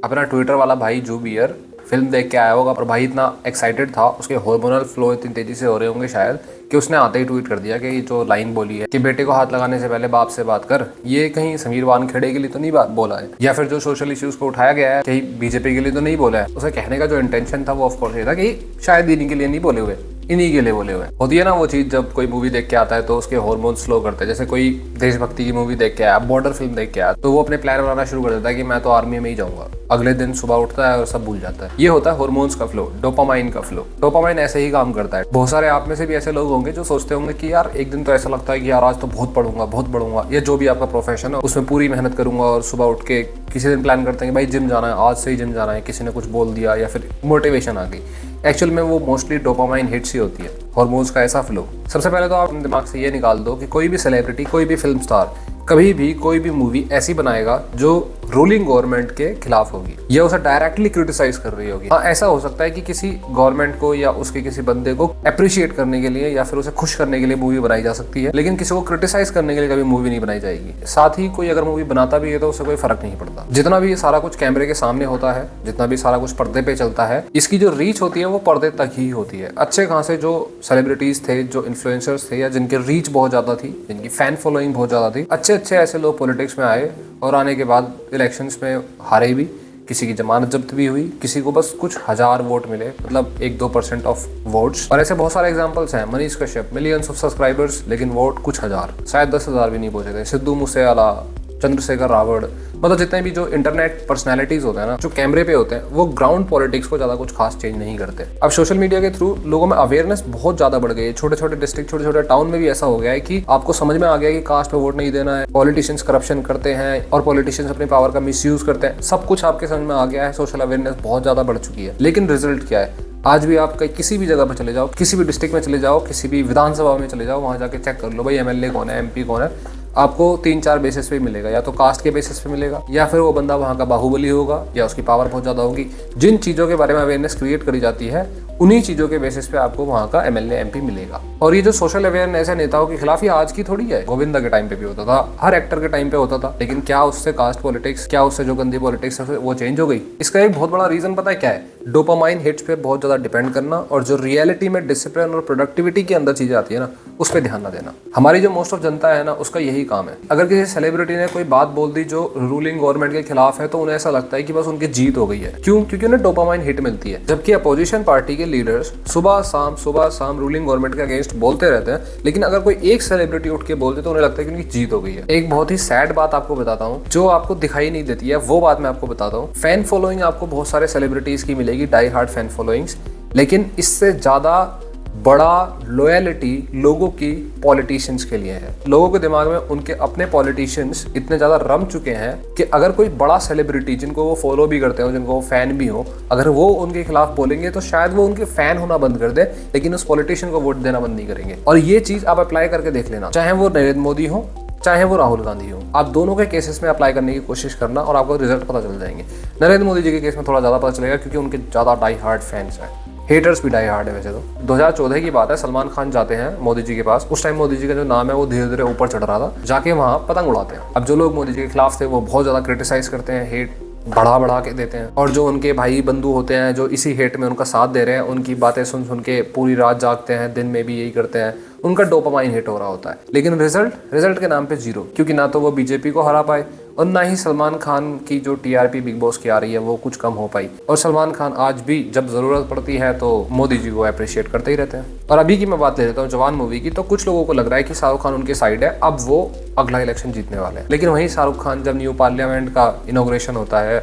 अपना ट्विटर वाला भाई जो बियर फिल्म देख के आया होगा, पर भाई इतना एक्साइटेड था, उसके हार्मोनल फ्लो इतनी तेजी से हो रहे होंगे शायद, कि उसने आते ही ट्वीट कर दिया कि ये जो लाइन बोली है कि बेटे को हाथ लगाने से पहले बाप से बात कर, ये कहीं समीर वानखेड़े के लिए तो नहीं बात बोला है, या फिर जो सोशल इश्यूज को उठाया गया है कहीं बीजेपी के लिए तो नहीं बोला है। उसे कहने का जो इंटेंशन था वो ऑफकोर्स ये था कि शायद इन्हीं के लिए नहीं बोले हुए, इन्हीं के लिए बोले हुए। होती है ना वो चीज, जब कोई मूवी देख के आता है तो उसके हार्मोन स्लो करते हैं। जैसे कोई देशभक्ति की मूवी देख के आया, बॉर्डर फिल्म देख के आया, तो वो अपने प्लान बनाना शुरू कर देता है कि मैं तो आर्मी में ही जाऊंगा। अगले दिन सुबह उठता है और सब भूल जाता है। ये होता है हार्मोन्स का फ्लो, डोपामाइन का फ्लो। डोपामाइन ऐसे ही काम करता है। बहुत सारे आप में से भी ऐसे लोग होंगे जो सोचते होंगे कि यार एक दिन तो ऐसा लगता है कि यार आज तो बहुत पढ़ूंगा, या जो भी आपका प्रोफेशन है उसमें पूरी मेहनत करूंगा, और सुबह उठ के किसी दिन प्लान करते हैं कि भाई जिम जाना है, आज से ही जिम जाना है, किसी ने कुछ बोल दिया या फिर मोटिवेशन आ गई। एक्चुअल में वो मोस्टली डोपामाइन हिट्स ही होती है, हार्मोन्स का ऐसा फ्लो। सबसे पहले तो आप अपने दिमाग से ये निकाल दो कि कोई भी सेलिब्रिटी, कोई भी फिल्म स्टार कभी भी कोई भी मूवी ऐसी बनाएगा जो रूलिंग गवर्नमेंट के खिलाफ होगी या उसे डायरेक्टली क्रिटिसाइज कर रही होगी। हाँ, ऐसा हो सकता है कि किसी गवर्नमेंट को या उसके किसी बंदे को अप्रिशिएट करने के लिए या फिर उसे खुश करने के लिए मूवी बनाई जा सकती है, लेकिन किसी को क्रिटिसाइज करने के लिए कभी मूवी नहीं बनाई जाएगी। साथ ही कोई अगर मूवी बनाता भी है तो उससे कोई फर्क नहीं पड़ता। जितना भी ये सारा कुछ कैमरे के सामने होता है, जितना भी सारा कुछ पर्दे पे चलता है, इसकी जो रीच होती है वो पर्दे तक ही होती है। अच्छे खासे जो सेलिब्रिटीज थे, जो इन्फ्लुएंसर्स थे, या जिनके रीच बहुत ज्यादा थी, जिनकी फैन फॉलोइंग बहुत ज्यादा थी, अच्छे ऐसे लोग पॉलिटिक्स में आए और आने के बाद इलेक्शंस में हारे भी, किसी की जमानत जब्त भी हुई, किसी को बस कुछ हजार वोट मिले, मतलब 1-2% ऑफ वोट्स। और ऐसे बहुत सारे एग्जांपल्स हैं। Manish Kashyap, millions of subscribers, लेकिन वोट कुछ हजार, शायद 10,000 भी नहीं पहुंचे थे। सिद्धू मूसेवाला, चंद्रशेखर रावड़, मतलब जितने भी जो इंटरनेट पर्सनैलिटीज होते हैं ना, जो कैमरे पे होते हैं, वो ग्राउंड पॉलिटिक्स को ज्यादा कुछ खास चेंज नहीं करते। अब सोशल मीडिया के थ्रू लोगों में अवेयरनेस बहुत ज्यादा बढ़ गई है। छोटे छोटे डिस्ट्रिक्ट, छोटे छोटे टाउन में भी ऐसा हो गया है कि आपको समझ में आ गया कि कास्ट पे वोट नहीं देना है, पॉलिटिशियंस करप्शन करते हैं और पॉलिटिशियंस अपनी पावर का मिसयूज करते हैं। सब कुछ आपके समझ में आ गया है। सोशल अवेयरनेस बहुत ज्यादा बढ़ चुकी है। लेकिन रिजल्ट क्या है? आज भी आप किसी भी जगह पर चले जाओ, किसी भी डिस्ट्रिक्ट में चले जाओ, किसी भी विधानसभा में चले जाओ, वहां जाके चेक कर लो भाई एमएलए कौन है, एमपी कौन है। आपको 3-4 बेसिस पे मिलेगा, या तो कास्ट के बेसिस पे मिलेगा, या फिर वो बंदा वहाँ का बाहुबली होगा, या उसकी पावर बहुत ज़्यादा होगी। जिन चीज़ों के बारे में अवेयरनेस क्रिएट करी जाती है, उन्हीं चीज़ों के बेसिस पे आपको वहाँ का एमएलए एमपी मिलेगा। और ये जो सोशल अवेयरनेस है नेताओं के खिलाफ, ये आज की थोड़ी है। गोविंदा के टाइम पे भी होता था, हर एक्टर के टाइम पे होता था, लेकिन क्या उससे कास्ट पॉलिटिक्स, क्या उससे जो गंदी पॉलिटिक्स है वो चेंज हो गई? इसका एक बहुत बड़ा रीजन पता है क्या है? डोपामाइन हिट्स पे बहुत ज़्यादा डिपेंड करना, और जो रियलिटी में डिसिप्लिन और प्रोडक्टिविटी के अंदर चीज़ें आती है ना, उस पर ध्यान ना देना। हमारी जो मोस्ट ऑफ जनता है ना, उसका यही काम है। अगर किसी सेलिब्रिटी ने कोई बात बोल दी जो रूलिंग गवर्नमेंट के खिलाफ है, तो उन्हें ऐसा लगता है कि बस उनकी जीत हो गई है। क्यों? क्योंकि उन्हें डोपामाइन हिट मिलती है। जबकि अपोजिशन पार्टी के लीडर्स सुबह शाम रूलिंग गवर्नमेंट के अगेंस्ट बोलते रहते हैं, लेकिन अगर कोई एक सेलिब्रिटी उठ के बोलते तो उन्हें लगता है कि उनकी जीत हो गई है। एक बहुत ही सैड बात आपको बताता हूँ, जो आपको दिखाई नहीं देती है, वो बात मैं आपको बताता हूँ। फैन फॉलोइंग आपको बहुत सारे सेलिब्रिटीज की मिलेगी, डाई हार्ड फैन फॉलोइंग्स, लेकिन इससे ज्यादा बड़ा लॉयलिटी लोगों की पॉलिटिशियंस के लिए है। लोगों के दिमाग में उनके अपने पॉलिटिशियंस इतने ज्यादा रम चुके हैं कि अगर कोई बड़ा सेलिब्रिटी, जिनको वो फॉलो भी करते हो, जिनको वो फैन भी हो, अगर वो उनके खिलाफ बोलेंगे तो शायद वो उनके फैन होना बंद कर दे, लेकिन उस पॉलिटिशियन को वोट देना बंद नहीं करेंगे। और ये चीज आप अप्लाई करके देख लेना, चाहे वो नरेंद्र मोदी हो, चाहे वो राहुल गांधी हो, आप दोनों के केसेस में अप्लाई करने की कोशिश करना और आपको रिजल्ट पता चल जाएंगे। नरेंद्र मोदी जी के केस में थोड़ा ज्यादा पता चलेगा, क्योंकि उनके ज्यादा डाई हार्ड फैंस हैं, हेटर्स भी डाई हार्ड है। वैसे तो 2014 की बात है, सलमान खान जाते हैं मोदी जी के पास। उस टाइम मोदी जी का जो नाम है वो धीरे धीरे ऊपर चढ़ रहा था, जाके वहाँ पतंग उड़ाते हैं। अब जो लोग मोदी जी के खिलाफ थे वो बहुत ज्यादा क्रिटिसाइज करते हैं, हेट बढ़ा के देते हैं, और जो उनके भाई बंधु होते हैं जो इसी हेट में उनका साथ दे रहे हैं, उनकी बातें सुन के पूरी रात जागते हैं, दिन में भी यही करते हैं। उनका डोपामाइन हिट हो रहा होता है, लेकिन रिजल्ट के नाम पे जीरो, क्योंकि ना तो वो बीजेपी को हरा पाए और ना ही सलमान खान की जो टीआरपी बिग बॉस की आ रही है वो कुछ कम हो पाई। और सलमान खान आज भी जब जरूरत पड़ती है तो मोदी जी को अप्रिशिएट करते ही रहते हैं। और अभी की मैं बात ले लेता हूँ जवान मूवी की, तो कुछ लोगों को लग रहा है कि शाहरुख खान उनके साइड है, अब वो अगला इलेक्शन जीतने वाले हैं। लेकिन वहीं शाहरुख खान जब न्यू पार्लियामेंट का इनॉग्रेशन होता है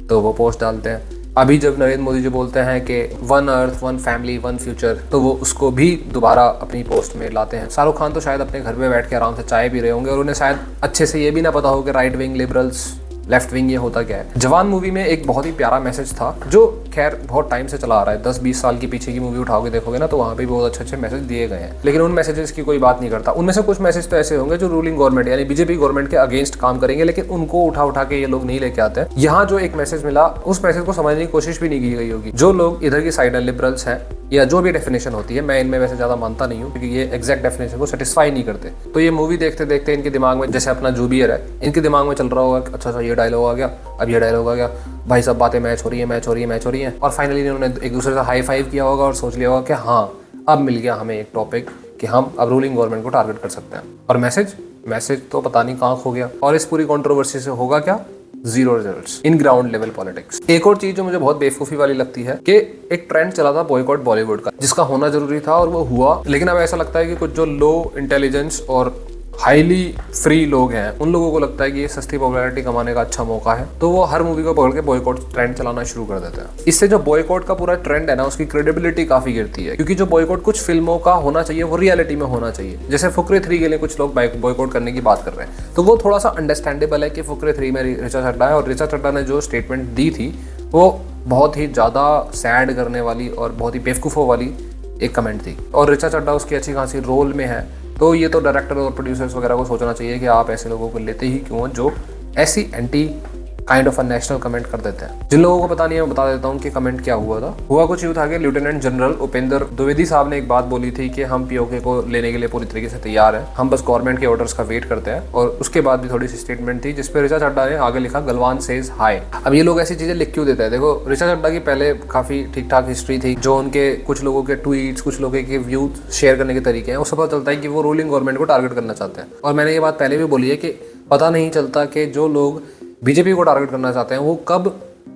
तो वो पोस्ट डालते हैं। अभी जब नरेंद्र मोदी जी बोलते हैं कि 1 अर्थ 1 फैमिली 1 फ्यूचर, तो वो उसको भी दोबारा अपनी पोस्ट में लाते हैं। शाहरुख खान तो शायद अपने घर में बैठ के आराम से चाय पी रहे होंगे, और उन्हें शायद अच्छे से ये भी ना पता हो कि right wing, liberals, left wing ये होता क्या है। जवान मूवी में एक बहुत ही प्यारा मैसेज था, जो खैर बहुत टाइम से चला आ रहा है। 10-20 साल के पीछे की मूवी उठाओगे देखोगे ना, तो वहाँ पे बहुत अच्छे मैसेज दिए गए हैं, लेकिन उन मैसेजेस की कोई बात नहीं करता। उनमें से कुछ मैसेज तो ऐसे होंगे जो रूलिंग गवर्नमेंट यानी बीजेपी गवर्नमेंट के अगेंस्ट काम करेंगे, लेकिन उनको उठा के ये लोग नहीं लेके आते हैं। यहाँ जो एक मैसेज मिला, उस मैसेज को समझने की कोशिश भी नहीं की गई होगी। जो लोग इधर की साइड है, लिबरल्स हैं, या जो भी डेफिनेशन होती है, मैं इनमें वैसे ज्यादा मानता नहीं हूँ, क्योंकि ये एग्जैक्ट डेफिनेशन को सेटिस्फाई नहीं करते। तो ये मूवी देखते देखते इनके दिमाग में, जैसे अपना जूबियर है, इनके दिमाग में चल रहा होगा अच्छा ये डायलॉग आ गया, अब ये डायलॉग आ गया, भाई सब बातें मैच हो रही है। और फाइनली इन्होंने एक दूसरे से हाई फाइव किया होगा और सोच लिया होगा कि हाँ अब मिल गया हमें एक टॉपिक कि हम अब रूलिंग गवर्नमेंट को टारगेट कर सकते हैं। और मैसेज तो पता नहीं कहाँ खो गया। और इस पूरी कंट्रोवर्सी से होगा क्या? Zero results in ground level politics. एक और चीज जो मुझे बहुत बेवकूफी वाली लगती है कि एक ट्रेंड चला था बॉयकॉट बॉलीवुड का, जिसका होना जरूरी था और वो हुआ, लेकिन अब ऐसा लगता है कि कुछ जो लो इंटेलिजेंस और हाईली फ्री लोग हैं उन लोगों को लगता है कि ये सस्ती पॉपुलैरिटी कमाने का अच्छा मौका है, तो वो हर मूवी को पकड़ के बॉयकॉट ट्रेंड चलाना शुरू कर देते हैं। इससे जो बॉयकॉट का पूरा ट्रेंड है ना, उसकी क्रेडिबिलिटी काफी गिरती है, क्योंकि जो बॉयकॉट कुछ फिल्मों का होना चाहिए वो रियलिटी में होना चाहिए। जैसे फुकरे 3 के लिए कुछ लोग बॉयकॉट करने की बात कर रहे हैं, तो वो थोड़ा सा अंडरस्टैंडेबल है कि फुकरे 3 में ऋचा चड्ढा है, और ऋचा चड्ढा ने जो स्टेटमेंट दी थी वो बहुत ही ज्यादा सैड करने वाली और बहुत ही बेवकूफ़ों वाली एक कमेंट थी। और ऋचा चड्ढा उसकी अच्छी खासी रोल में है, तो ये तो डायरेक्टर और प्रोड्यूसर्स वगैरह को सोचना चाहिए कि आप ऐसे लोगों को लेते ही क्यों जो ऐसी anti kind of a national comment कर देते हैं। जिन लोगों को पता नहीं है मैं बता देता हूँ कि कमेंट क्या हुआ था। हुआ कुछ यूँ था कि लेफ्टिनेंट जनरल उपेंद्र द्विवेदी साहब ने एक बात बोली थी कि हम पीओके को लेने के लिए पूरी तरीके से तैयार हैं, हम बस गवर्नमेंट के ऑर्डर्स का वेट करते हैं। और उसके बाद भी थोड़ी सी स्टेटमेंट थी जिसपे ऋचा चड्ढा ने आगे लिखा गलवान सेज हाय। अब ये लोग ऐसी चीजें लिख क्यों देते हैं? देखो, ऋचा चड्ढा की पहले काफी ठीक ठाक हिस्ट्री थी, जो उनके कुछ लोगों के ट्वीट्स, कुछ लोगों के व्यूज शेयर करने के तरीके हैं, उससे पता चलता है कि वो रूलिंग गवर्नमेंट को टारगेट करना चाहते हैं। और मैंने ये बात पहले भी बोली है कि पता नहीं चलता कि जो लोग बीजेपी को टारगेट करना चाहते हैं वो कब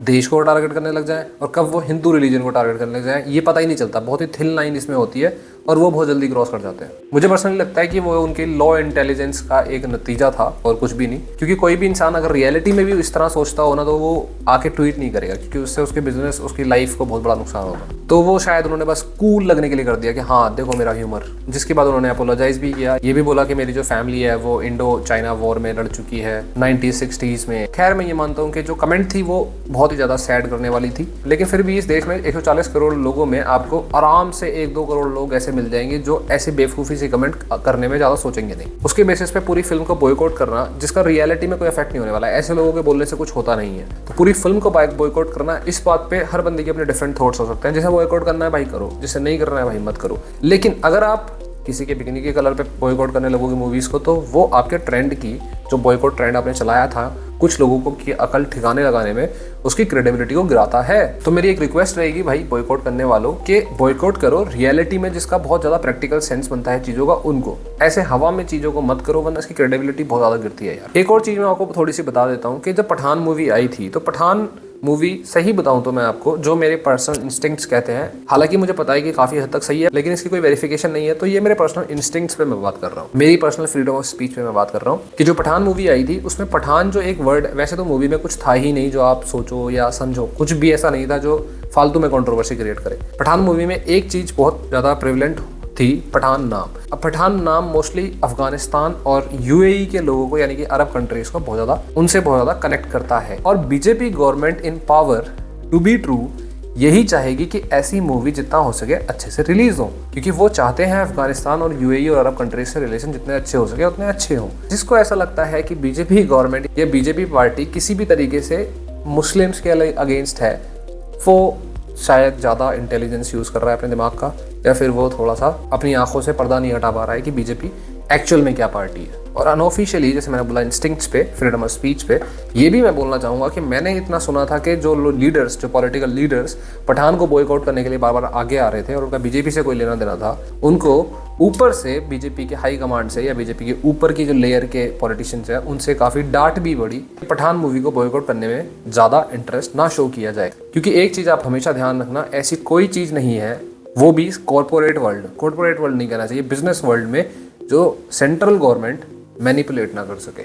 देश को टारगेट करने लग जाए और कब वो हिंदू रिलीजन को टारगेट करने लग जाए, ये पता ही नहीं चलता। बहुत ही थिन लाइन इसमें होती है और वो बहुत जल्दी क्रॉस कर जाते हैं। मुझे पर्सनली लगता है कि वो उनकी लॉ इंटेलिजेंस का एक नतीजा था और कुछ भी नहीं, क्योंकि कोई भी इंसान अगर रियलिटी में भी इस तरह सोचता हो ना, तो वो आके ट्वीट नहीं करेगा, क्योंकि उससे उसके बिजनेस, उसकी लाइफ को बहुत बड़ा नुकसान होगा। तो वो शायद उन्होंने बस कूल लगने के लिए कर दिया कि हाँ देखो मेरा ह्यूमर, जिसके बाद उन्होंने अपोलोजाइज भी किया। ये भी बोला कि मेरी जो फैमिली है वो इंडो चाइना वॉर में लड़ चुकी है 90s-60s में। खैर मैं ये मानता हूँ कि जो कमेंट थी वो बहुत ही ज्यादा सैड करने वाली थी, लेकिन फिर भी इस देश में 140 करोड़ लोगों में आपको आराम से 1-2 करोड़ लोग ऐसे मिल जाएंगे जो ऐसे बेवकूफ़ी से कमेंट करने में ज़्यादा सोचेंगे नहीं। उसके बेसिस पे पूरी फिल्म को बॉयकॉट करना, जिसका रियलिटी में कोई इफेक्ट नहीं होने वाला है, ऐसे लोगों के बोलने से कुछ होता नहीं है, तो पूरी फिल्म को बॉयकॉट करना, इस बात पे हर बंदे के अपने डिफरेंट थॉट्स हो सकते हैं। जिसे बॉयकॉट करना है भाई करो, जिसे नहीं करना है भाई मत करो। लेकिन अगर आप किसी के बिकनी के कलर पे बॉयकॉट करने लगोगे मूवीज़ को, तो वो आपके ट्रेंड की, जो बॉयकॉट ट्रेंड आपने चलाया था कुछ लोगों को की अकल ठिकाने लगाने में, उसकी क्रेडिबिलिटी को गिराता है। तो मेरी एक रिक्वेस्ट रहेगी भाई बॉयकॉट करने वालों के, बॉयकॉट करो रियलिटी में जिसका बहुत ज़्यादा प्रैक्टिकल सेंस बनता है चीज़ों का, उनको ऐसे हवा में चीज़ों को मत करो, वरना इसकी क्रेडिबिलिटी बहुत ज़्यादा गिरती है यार। एक और चीज़ मैं आपको थोड़ी सी बता देता हूँ कि जब पठान मूवी आई थी, तो पठान मूवी सही बताऊं तो मैं आपको, जो मेरे पर्सनल इंस्टिंक्ट्स कहते हैं, हालांकि मुझे पता है कि काफी हद तक सही है, लेकिन इसकी कोई वेरिफिकेशन नहीं है, तो ये मेरे पर्सनल इंस्टिंक्ट्स पे मैं बात कर रहा हूँ, मेरी पर्सनल फ्रीडम ऑफ स्पीच पे मैं बात कर रहा हूँ कि जो पठान मूवी आई थी उसमें पठान जो एक वर्ड, वैसे तो मूवी में कुछ था ही नहीं जो आप सोचो या समझो, कुछ भी ऐसा नहीं था जो फालतू में कंट्रोवर्सी क्रिएट करे। पठान मूवी में एक चीज बहुत ज्यादा प्रेवलेंट थी, पठान नाम। अब पठान नाम मोस्टली अफगानिस्तान और यूएई के लोगों को, यानी कि अरब कंट्रीज को बहुत ज्यादा, उनसे बहुत ज्यादा कनेक्ट करता है। और BJP government in power to be true यही चाहेगी कि ऐसी मूवी जितना हो सके अच्छे से रिलीज हो, क्योंकि वो चाहते हैं अफगानिस्तान और यूएई और अरब कंट्रीज से रिलेशन जितने अच्छे हो सके उतने अच्छे हों। जिसको ऐसा लगता है कि बीजेपी गवर्नमेंट या बीजेपी पार्टी किसी भी तरीके से मुस्लिम्स के अगेंस्ट है, वो शायद ज़्यादा इंटेलिजेंस यूज़ कर रहा है अपने दिमाग का, या फिर वो थोड़ा सा अपनी आंखों से पर्दा नहीं हटा पा रहा है कि बीजेपी एक्चुअल में क्या पार्टी है। और अनऑफिशियली, जैसे मैंने बोला इंस्टिंक्ट्स पे, फ्रीडम ऑफ स्पीच पे, ये भी मैं बोलना चाहूँगा कि मैंने इतना सुना था कि जो लीडर्स, जो पॉलिटिकल लीडर्स पठान को बॉयकॉट करने के लिए बार बार आगे आ रहे थे और उनका बीजेपी से कोई लेना देना था, उनको ऊपर से बीजेपी के हाई कमांड से या बीजेपी के ऊपर की जो लेयर के पॉलिटिशियंस हैं उनसे काफ़ी डांट भी पड़ी पठान मूवी को बॉयकॉट करने में ज़्यादा इंटरेस्ट ना शो किया जाए। क्योंकि एक चीज़ आप हमेशा ध्यान रखना, ऐसी कोई चीज़ नहीं है, वो भी कॉर्पोरेट वर्ल्ड नहीं कहना चाहिए, बिजनेस वर्ल्ड में, जो सेंट्रल गवर्नमेंट मैनिपुलेट ना कर सके।